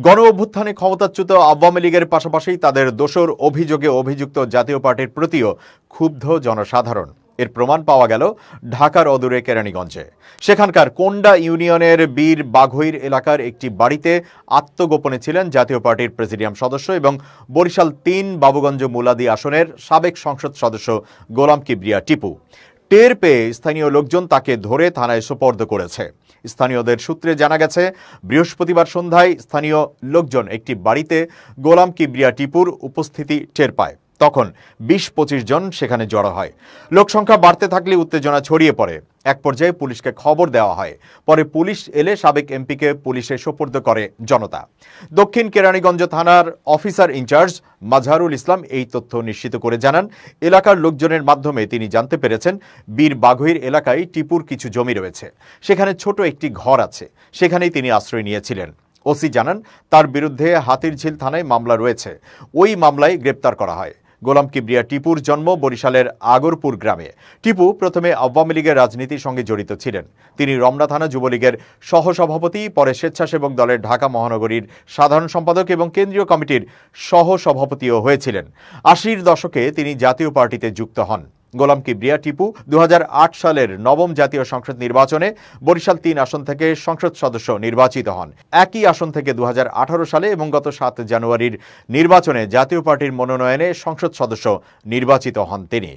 গণ অভ্যুত্থানে ক্ষমতাচ্যুত আওয়ামী লীগের পাশাপাশি তাদের দোষর অভিযোগে অভিযুক্ত জাতীয় পার্টির প্রতিও ক্ষুব্ধ জনসাধারণ। এর প্রমাণ পাওয়া গেল ঢাকার অদূরে কেরানীগঞ্জে। সেখানকার কোন্ডা ইউনিয়নের বীর বাঘইর এলাকার একটি বাড়িতে আত্মগোপনে ছিলেন জাতীয় পার্টির প্রেসিডিয়াম সদস্য এবং বরিশাল ৩ বাবুগঞ্জ মুলাদি আসনের সাবেক সংসদ সদস্য গোলাম কিবরিয়া টিপু। টের পেয়ে স্থানীয় লোকজন তাকে ধরে থানায় সোপর্দ করেছে। স্থানীয়দের সূত্রে জানা গেছে, বৃহস্পতিবার সন্ধ্যায় স্থানীয় লোকজন একটি বাড়িতে গোলাম কিবরিয়া টিপুর উপস্থিতি টের পায়। তখন ২০-২৫ জন সেখানে জড়ো হয়। লোকসংখ্যা বাড়তে থাকলে উত্তেজনা ছড়িয়ে পড়ে। এক পর্যায়ে পুলিশকে খবর দেওয়া হয়। পরে পুলিশ এলে সাবেক এমপিকে পুলিশে সোপর্দ করে জনতা। দক্ষিণ কেরানীগঞ্জ থানার অফিসার ইনচার্জ মাজহারুল ইসলাম এই তথ্য নিশ্চিত করে জানান, এলাকার লোকজনের মাধ্যমে তিনি জানতে পেরেছেন বীর বাঘইর এলাকায় টিপুর কিছু জমি রয়েছে। সেখানে ছোট একটি ঘর আছে, সেখানেই তিনি আশ্রয় নিয়েছিলেন। ওসি জানান, তার বিরুদ্ধে হাতিরঝিল থানায় মামলা রয়েছে। ওই মামলায় গ্রেপ্তার করা হয়। গোলাম কিবরিয়া টিপুর জন্ম বরিশালের আগরপুর গ্রামে। টিপু প্রথমে আওয়ামী লীগের রাজনীতির সঙ্গে জড়িত ছিলেন। তিনি রমনা থানা যুবলীগের সহসভাপতি, পরে স্বেচ্ছাসেবক দলের ঢাকা মহানগরীর সাধারণ সম্পাদক এবং কেন্দ্রীয় কমিটির সহসভাপতিও হয়েছিলেন। ৮০-র দশকে তিনি জাতীয় পার্টিতে যুক্ত হন। গোলাম কিবরিয়া টিপু ২০০৮ সালের নবম জাতীয় সংসদ নির্বাচনে বরিশাল ৩ আসন থেকে সংসদ সদস্য নির্বাচিত হন। একই আসন থেকে ২০১৮ সালে এবং গত ৭ জানুয়ারির নির্বাচনে জাতীয় পার্টির মনোনয়নে সংসদ সদস্য নির্বাচিত হন তিনি।